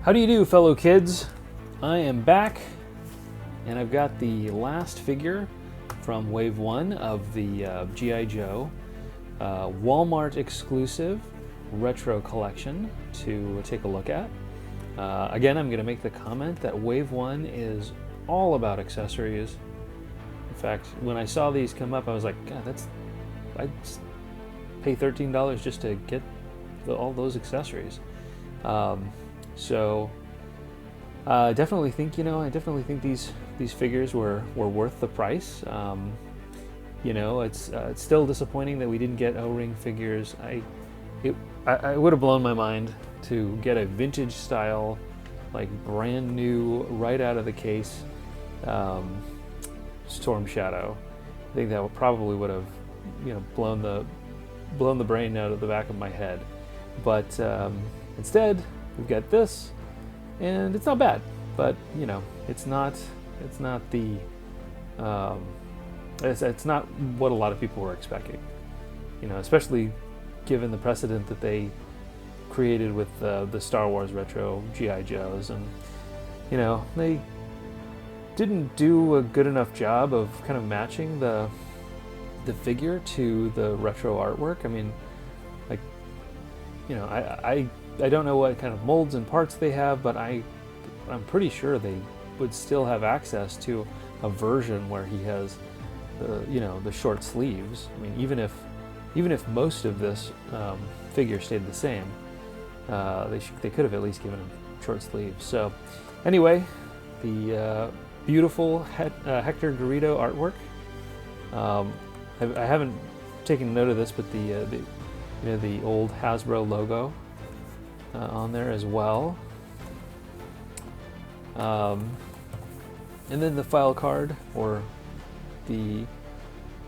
How do you do, fellow kids? I am back, and I've got the last figure from Wave 1 of the G.I. Joe Walmart exclusive retro collection to take a look at. Again, I'm going to make the comment that Wave 1 is all about accessories. In fact, when I saw these come up, I was like, God, I'd pay $13 just to get all those accessories. So I definitely think these figures were worth the price. It's still disappointing that we didn't get O-ring figures. I would have blown my mind to get a vintage style, like brand new, right out of the case, Storm Shadow. I think that probably would have, blown the brain out of the back of my head. But instead, we've got this, and it's not bad. But it's not what a lot of people were expecting. Especially given the precedent that they created with the Star Wars retro G.I. Joes, and they didn't do a good enough job of kind of matching the figure to the retro artwork. I mean, like, I don't know what kind of molds and parts they have, but I'm pretty sure they would still have access to a version where he has the short sleeves. I mean, even if most of this figure stayed the same, they could have at least given him short sleeves. So anyway, the beautiful Hector Garrido artwork. I haven't taken note of this, but the old Hasbro logo on there as well. And then the file card, or the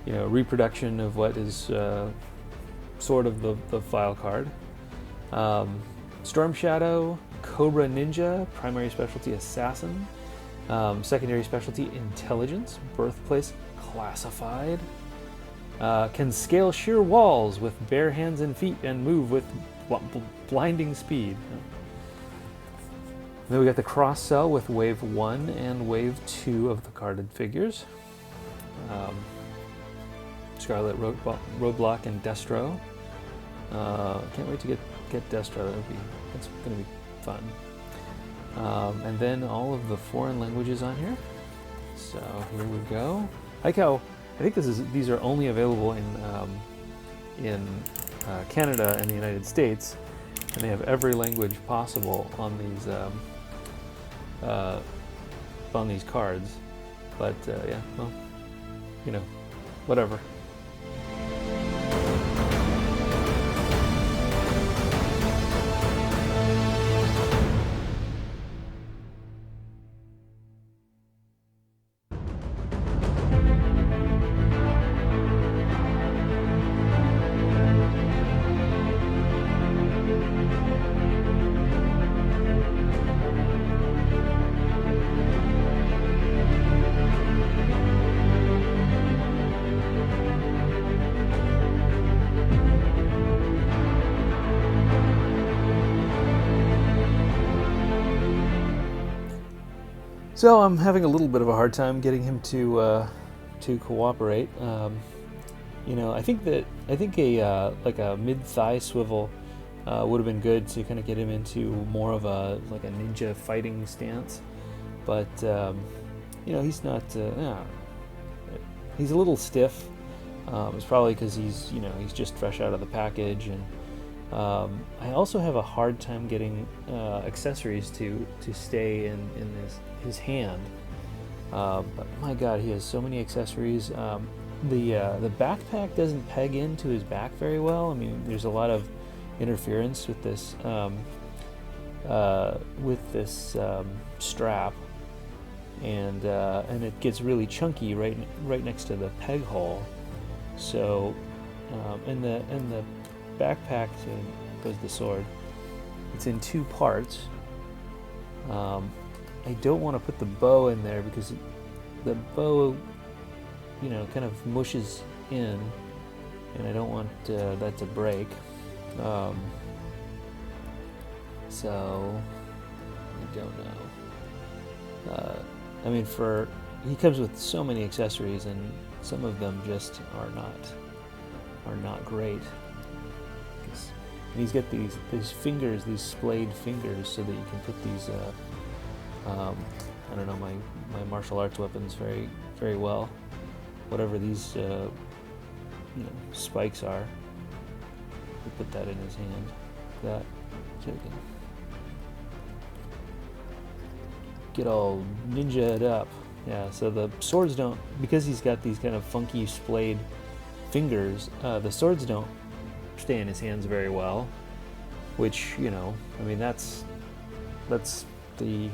reproduction of what is sort of the file card. Storm Shadow, Cobra Ninja, primary specialty assassin, secondary specialty intelligence, birthplace classified, can scale sheer walls with bare hands and feet and move with blinding speed. Then we got the cross sell with Wave 1 and Wave 2 of the carded figures. Scarlet Roadblock and Destro. Can't wait to get Destro. That's going to be fun. And then all of the foreign languages on here. So here we go. I like how I think these are only available in Canada and the United States, and they have every language possible on these cards. But yeah, well, whatever. So I'm having a little bit of a hard time getting him to cooperate. I think a mid-thigh swivel would have been good to kind of get him into more of a ninja fighting stance. But he's not. He's a little stiff. It's probably because he's just fresh out of the package, and I also have a hard time getting accessories to stay in his hand. But my God, he has so many accessories. The backpack doesn't peg into his back very well. I mean, there's a lot of interference with this strap, and it gets really chunky right next to the peg hole. So, and the backpack goes the sword. It's in two parts. I don't want to put the bow in there because the bow, kind of mushes in, and I don't want that to break. So I don't know. I mean, he comes with so many accessories, and some of them just are not great. And he's got these fingers, these splayed fingers, so that you can put these. I don't know my martial arts weapons very well. Whatever these spikes are, we put that in his hand. That so we can get all ninja'd up. Yeah. So the swords don't, because he's got these kind of funky splayed fingers. The swords don't stay in his hands very well, which I mean that's the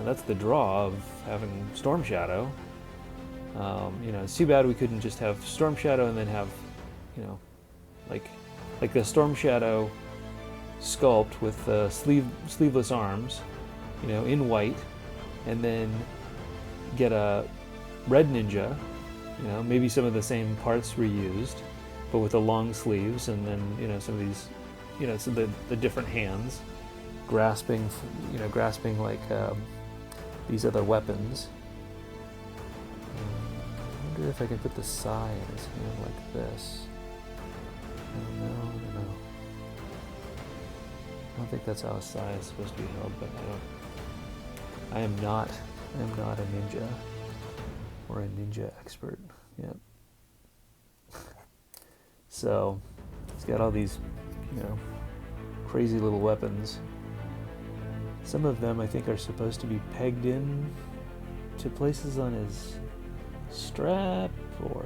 that's the draw of having Storm Shadow. It's too bad we couldn't just have Storm Shadow and then have like the Storm Shadow sculpt with sleeveless arms, in white, and then get a red ninja, maybe some of the same parts reused, but with the long sleeves, and then some of these, so the different hands grasping like these other weapons. I wonder if I can put the sai in his hand like this. I don't know. I don't think that's how a sai is supposed to be held, but I am not a ninja or a ninja expert. Yep. So he's got all these, crazy little weapons. Some of them I think are supposed to be pegged in to places on his strap or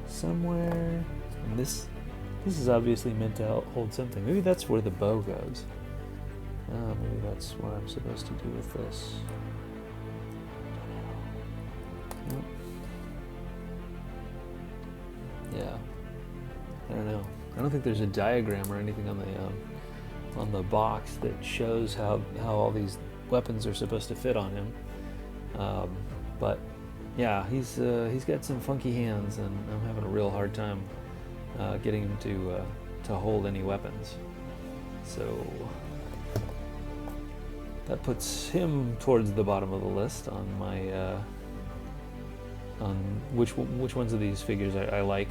somewhere. And this is obviously meant to hold something. Maybe that's where the bow goes. Maybe that's what I'm supposed to do with this. Nope. Yeah. I don't know. I don't think there's a diagram or anything on the box that shows how all these weapons are supposed to fit on him. But yeah, he's got some funky hands, and I'm having a real hard time getting him to hold any weapons. So that puts him towards the bottom of the list on my on which ones of these figures I like.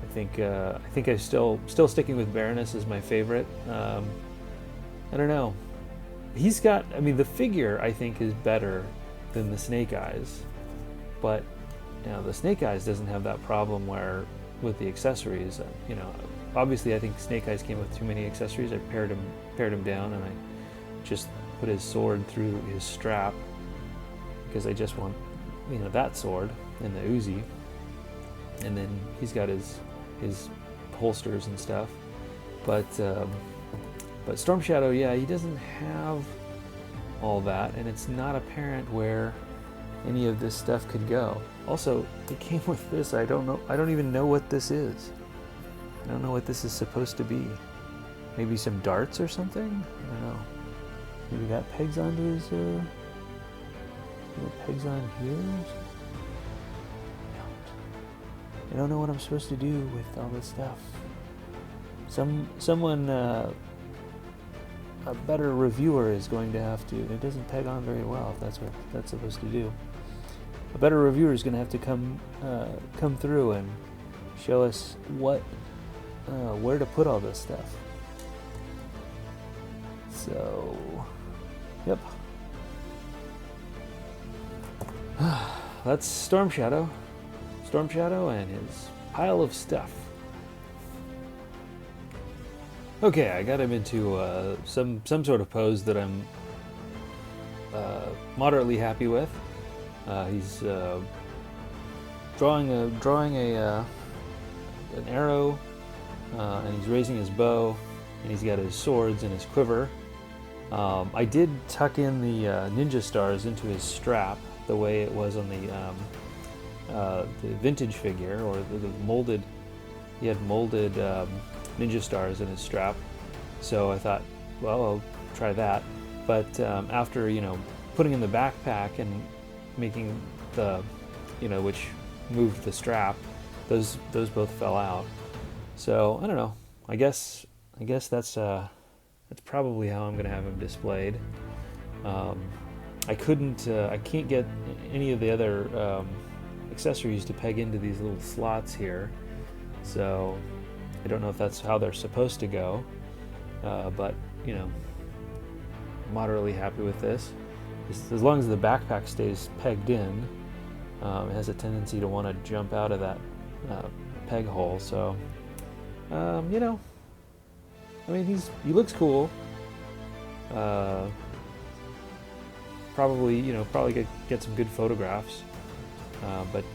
I think I'm still sticking with Baroness as my favorite. I don't know. He's got. I mean, the figure I think is better than the Snake Eyes, but the Snake Eyes doesn't have that problem where with the accessories. Obviously I think Snake Eyes came with too many accessories. I pared him down, and I just put his sword through his strap because I just want that sword and the Uzi, and then he's got his holsters and stuff. But Storm Shadow, yeah, he doesn't have all that, and it's not apparent where any of this stuff could go. Also, it came with this. I don't even know what this is. I don't know what this is supposed to be. Maybe some darts or something? I don't know. Maybe that pegs onto his pegs on here? I don't know what I'm supposed to do with all this stuff. Someone, a better reviewer is going to have to. It doesn't peg on very well if that's what that's supposed to do. A better reviewer is going to have to come through and show us where to put all this stuff. So, yep. That's Storm Shadow and his pile of stuff. Okay, I got him into some sort of pose that I'm moderately happy with. He's drawing an arrow, and he's raising his bow, and he's got his swords and his quiver. I did tuck in the ninja stars into his strap the way it was on the vintage figure, or the molded. He had molded ninja stars in his strap, so I thought, well, I'll try that. But after putting in the backpack and making the which moved the strap, those both fell out. So I don't know. I guess that's That's probably how I'm going to have him displayed. I can't get any of the other accessories to peg into these little slots here, so I don't know if that's how they're supposed to go, but you know, moderately happy with this. As long as the backpack stays pegged in, it has a tendency to want to jump out of that peg hole. So, you know, I mean, he looks cool. Probably get some good photographs. But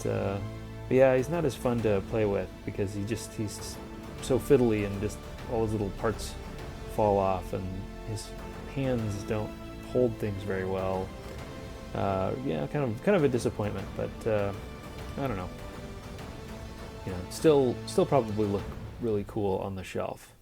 yeah, he's not as fun to play with because he's so fiddly and just all his little parts fall off and his hands don't hold things very well. Yeah, kind of a disappointment, but I don't know. You know, still probably look really cool on the shelf.